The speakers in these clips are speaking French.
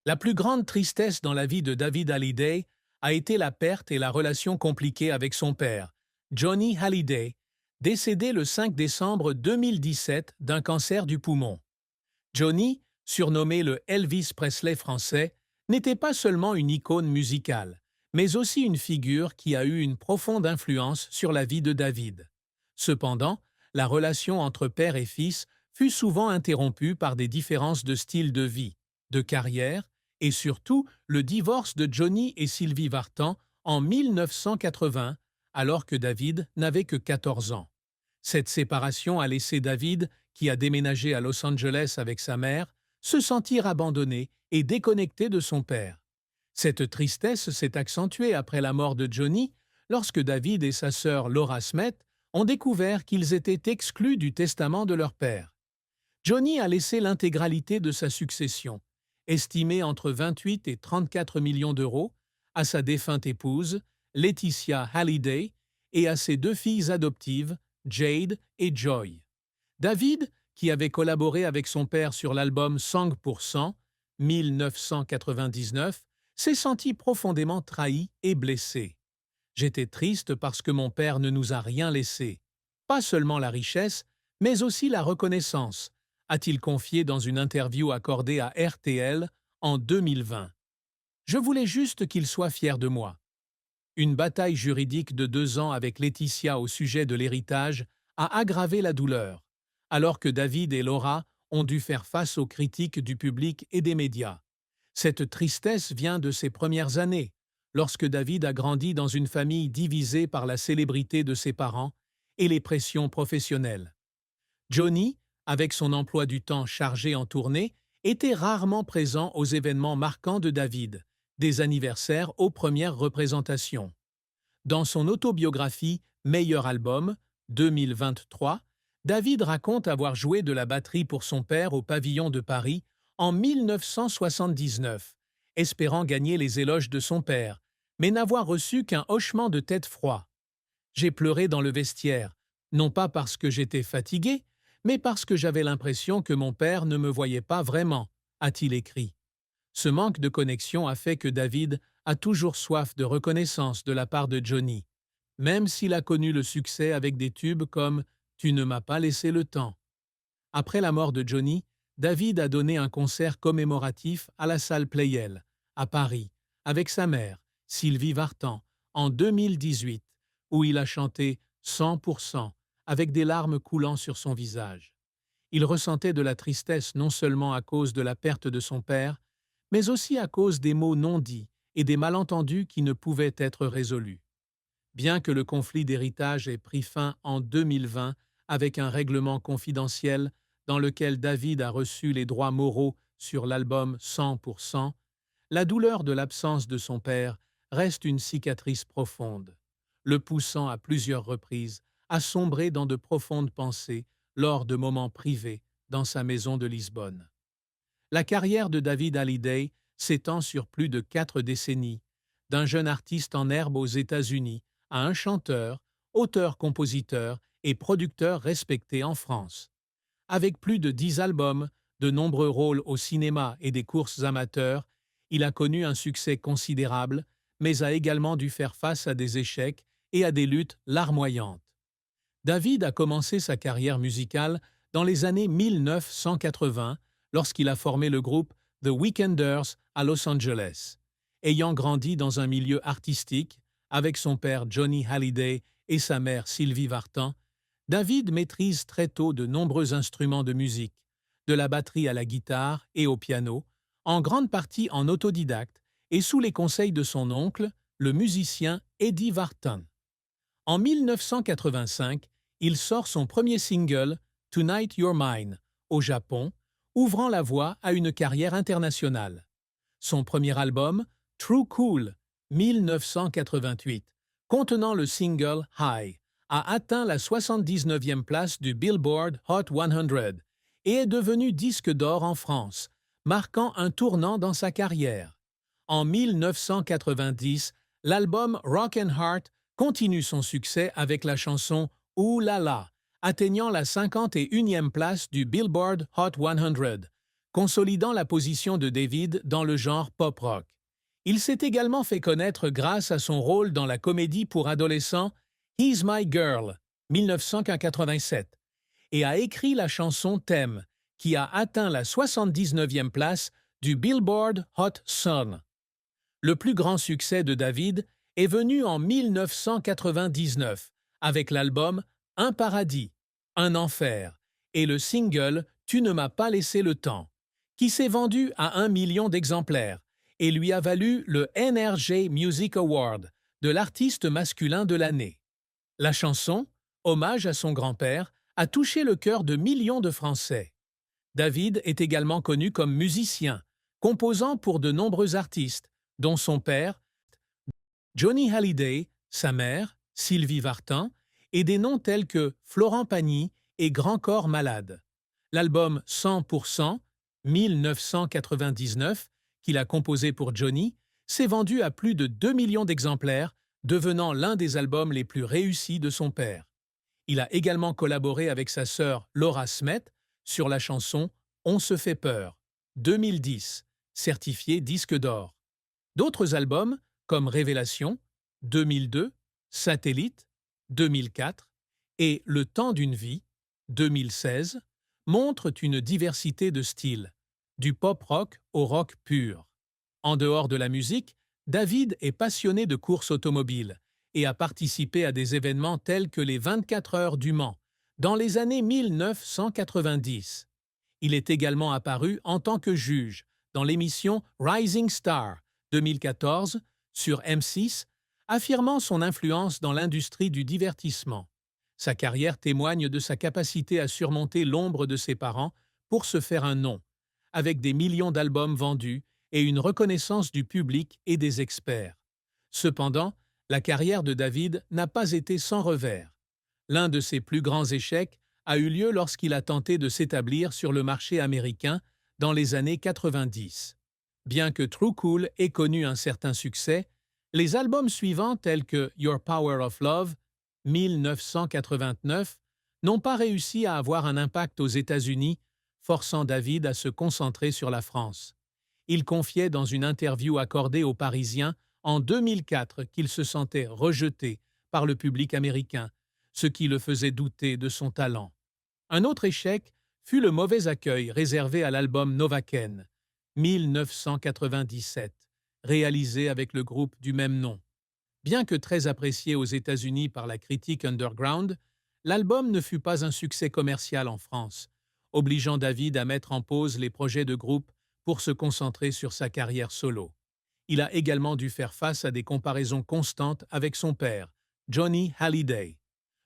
La plus grande tristesse dans la vie de David Hallyday a été la perte et la relation compliquée avec son père, Johnny Hallyday, décédé le 5 décembre 2017 d'un cancer du poumon. Johnny, surnommé le Elvis Presley français, n'était pas seulement une icône musicale, mais aussi une figure qui a eu une profonde influence sur la vie de David. Cependant, la relation entre père et fils fut souvent interrompue par des différences de style de vie, de carrière et surtout le divorce de Johnny et Sylvie Vartan en 1980, alors que David n'avait que 14 ans. Cette séparation a laissé David, qui a déménagé à Los Angeles avec sa mère, se sentir abandonné et déconnecté de son père. Cette tristesse s'est accentuée après la mort de Johnny, lorsque David et sa sœur Laura Smith ont découvert qu'ils étaient exclus du testament de leur père. Johnny a laissé l'intégralité de sa succession, estimée entre 28 et 34 millions d'euros, à sa défunte épouse, Laetitia Hallyday, et à ses deux filles adoptives, Jade et Joy. David, qui avait collaboré avec son père sur l'album Song pour Cent, 1999, s'est senti profondément trahi et blessé. J'étais triste parce que mon père ne nous a rien laissé. Pas seulement la richesse, mais aussi la reconnaissance, a-t-il confié dans une interview accordée à RTL en 2020. Je voulais juste qu'il soit fier de moi. Une bataille juridique de 2 ans avec Laetitia au sujet de l'héritage a aggravé la douleur, alors que David et Laura ont dû faire face aux critiques du public et des médias. Cette tristesse vient de ses premières années, lorsque David a grandi dans une famille divisée par la célébrité de ses parents et les pressions professionnelles. Johnny, avec son emploi du temps chargé en tournée, était rarement présent aux événements marquants de David, des anniversaires aux premières représentations. Dans son autobiographie Meilleur album, 2023, David raconte avoir joué de la batterie pour son père au pavillon de Paris en 1979, espérant gagner les éloges de son père, mais n'avoir reçu qu'un hochement de tête froid. J'ai pleuré dans le vestiaire, non pas parce que j'étais fatigué, mais parce que j'avais l'impression que mon père ne me voyait pas vraiment, a-t-il écrit. Ce manque de connexion a fait que David a toujours soif de reconnaissance de la part de Johnny, même s'il a connu le succès avec des tubes comme « Tu ne m'as pas laissé le temps ». Après la mort de Johnny, David a donné un concert commémoratif à la salle Pleyel, à Paris, avec sa mère, Sylvie Vartan, en 2018, où il a chanté « 100%, avec des larmes coulant sur son visage. Il ressentait de la tristesse non seulement à cause de la perte de son père, mais aussi à cause des mots non dits et des malentendus qui ne pouvaient être résolus. Bien que le conflit d'héritage ait pris fin en 2020 avec un règlement confidentiel dans lequel David a reçu les droits moraux sur l'album 100%, la douleur de l'absence de son père reste une cicatrice profonde, le poussant à plusieurs reprises à sombrer dans de profondes pensées lors de moments privés dans sa maison de Lisbonne. La carrière de David Hallyday s'étend sur plus de 4 décennies, d'un jeune artiste en herbe aux États-Unis à un chanteur, auteur-compositeur et producteur respecté en France. Avec plus de 10 albums, de nombreux rôles au cinéma et des courses amateurs, il a connu un succès considérable, mais a également dû faire face à des échecs et à des luttes larmoyantes. David a commencé sa carrière musicale dans les années 1980 lorsqu'il a formé le groupe The Weekenders à Los Angeles. Ayant grandi dans un milieu artistique, avec son père Johnny Hallyday et sa mère Sylvie Vartan, David maîtrise très tôt de nombreux instruments de musique, de la batterie à la guitare et au piano, en grande partie en autodidacte et sous les conseils de son oncle, le musicien Eddie Vartan. En 1985, il sort son premier single, Tonight You're Mine, au Japon, ouvrant la voie à une carrière internationale. Son premier album, True Cool, 1988, contenant le single High, a atteint la 79e place du Billboard Hot 100 et est devenu disque d'or en France, marquant un tournant dans sa carrière. En 1990, l'album Rock and Heart continue son succès avec la chanson Ooh La La, atteignant la 51e place du Billboard Hot 100, consolidant la position de David dans le genre pop-rock. Il s'est également fait connaître grâce à son rôle dans la comédie pour adolescents He's My Girl, 1987, et a écrit la chanson Thème, qui a atteint la 79e place du Billboard Hot 100. Le plus grand succès de David est venu en 1999 avec l'album Un paradis, un enfer et le single Tu ne m'as pas laissé le temps, qui s'est vendu à 1 million d'exemplaires et lui a valu le NRJ Music Award de l'artiste masculin de l'année. La chanson, hommage à son grand-père, a touché le cœur de millions de Français. David est également connu comme musicien, composant pour de nombreux artistes, dont son père, Johnny Hallyday, sa mère, Sylvie Vartan, et des noms tels que Florent Pagny et Grand Corps Malade. L'album 100%, 1999, qu'il a composé pour Johnny, s'est vendu à plus de 2 millions d'exemplaires, devenant l'un des albums les plus réussis de son père. Il a également collaboré avec sa sœur Laura Smet sur la chanson On se fait peur, 2010, certifié disque d'or. D'autres albums, comme Révélation, 2002, Satellite, 2004, et Le temps d'une vie, 2016, montrent une diversité de styles, du pop-rock au rock pur. En dehors de la musique, David est passionné de courses automobiles et a participé à des événements tels que les 24 heures du Mans, dans les années 1990. Il est également apparu en tant que juge dans l'émission Rising Star, 2014, sur M6, affirmant son influence dans l'industrie du divertissement. Sa carrière témoigne de sa capacité à surmonter l'ombre de ses parents pour se faire un nom, avec des millions d'albums vendus et une reconnaissance du public et des experts. Cependant, la carrière de David n'a pas été sans revers. L'un de ses plus grands échecs a eu lieu lorsqu'il a tenté de s'établir sur le marché américain dans les années 90. Bien que True Cool ait connu un certain succès, les albums suivants tels que Your Power of Love, 1989, n'ont pas réussi à avoir un impact aux États-Unis, forçant David à se concentrer sur la France. Il confiait dans une interview accordée aux Parisiens en 2004 qu'il se sentait rejeté par le public américain, ce qui le faisait douter de son talent. Un autre échec fut le mauvais accueil réservé à l'album Novaken, 1997, réalisé avec le groupe du même nom. Bien que très apprécié aux États-Unis par la critique underground, l'album ne fut pas un succès commercial en France, obligeant David à mettre en pause les projets de groupe pour se concentrer sur sa carrière solo. Il a également dû faire face à des comparaisons constantes avec son père, Johnny Hallyday.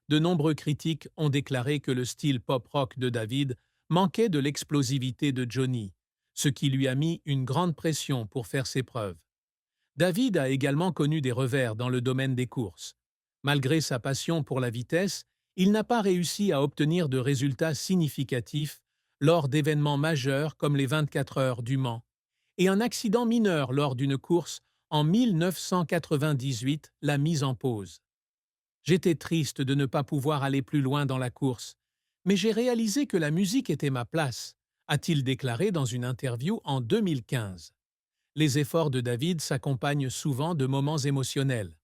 De nombreux critiques ont déclaré que le style pop-rock de David manquait de l'explosivité de Johnny, ce qui lui a mis une grande pression pour faire ses preuves. David a également connu des revers dans le domaine des courses. Malgré sa passion pour la vitesse, il n'a pas réussi à obtenir de résultats significatifs lors d'événements majeurs comme les 24 heures du Mans, et un accident mineur lors d'une course en 1998 l'a mis en pause. J'étais triste de ne pas pouvoir aller plus loin dans la course, mais j'ai réalisé que la musique était ma place, a-t-il déclaré dans une interview en 2015. Les efforts de David s'accompagnent souvent de moments émotionnels.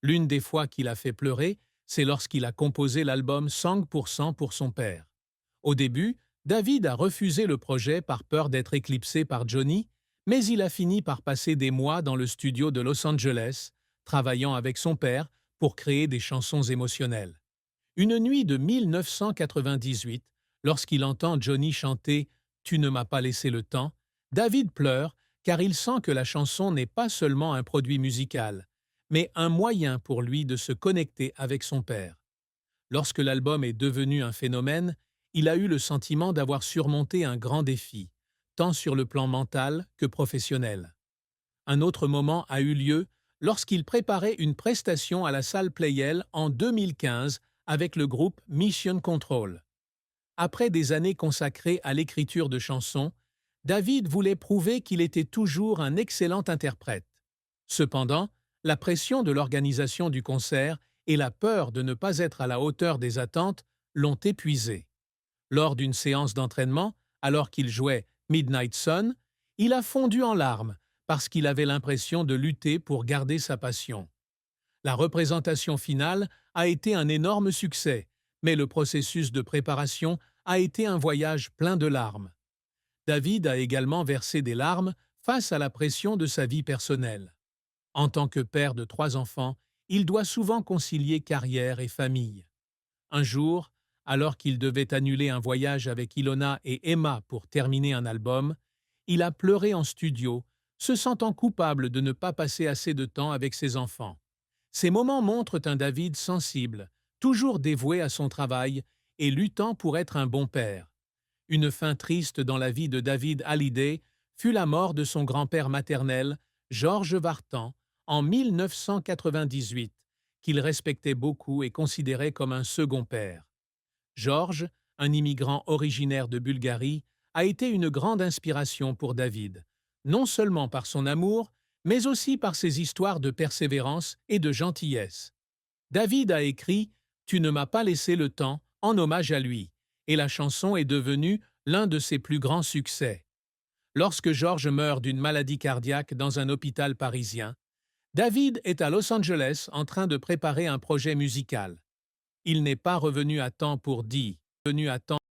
L'une des fois qu'il a fait pleurer, c'est lorsqu'il a composé l'album 100% pour son père. Au début, David a refusé le projet par peur d'être éclipsé par Johnny, mais il a fini par passer des mois dans le studio de Los Angeles, travaillant avec son père pour créer des chansons émotionnelles. Une nuit de 1998, lorsqu'il entend Johnny chanter « Tu ne m'as pas laissé le temps », David pleure car il sent que la chanson n'est pas seulement un produit musical, mais un moyen pour lui de se connecter avec son père. Lorsque l'album est devenu un phénomène, il a eu le sentiment d'avoir surmonté un grand défi, tant sur le plan mental que professionnel. Un autre moment a eu lieu lorsqu'il préparait une prestation à la salle Playel en 2015 avec le groupe Mission Control. Après des années consacrées à l'écriture de chansons, David voulait prouver qu'il était toujours un excellent interprète. Cependant, la pression de l'organisation du concert et la peur de ne pas être à la hauteur des attentes l'ont épuisé. Lors d'une séance d'entraînement, alors qu'il jouait Midnight Sun, il a fondu en larmes parce qu'il avait l'impression de lutter pour garder sa passion. La représentation finale a été un énorme succès, mais le processus de préparation a été un voyage plein de larmes. David a également versé des larmes face à la pression de sa vie personnelle. En tant que père de 3 enfants, il doit souvent concilier carrière et famille. Un jour, alors qu'il devait annuler un voyage avec Ilona et Emma pour terminer un album, il a pleuré en studio, se sentant coupable de ne pas passer assez de temps avec ses enfants. Ces moments montrent un David sensible, toujours dévoué à son travail et luttant pour être un bon père. Une fin triste dans la vie de David Hallyday fut la mort de son grand-père maternel, Georges Vartan, en 1998, qu'il respectait beaucoup et considérait comme un second père. Georges, un immigrant originaire de Bulgarie, a été une grande inspiration pour David, non seulement par son amour, mais aussi par ses histoires de persévérance et de gentillesse. David a écrit « Tu ne m'as pas laissé le temps » en hommage à lui, et la chanson est devenue l'un de ses plus grands succès. Lorsque Georges meurt d'une maladie cardiaque dans un hôpital parisien, David est à Los Angeles en train de préparer un projet musical. Il n'est pas revenu à temps pour dire « venu à temps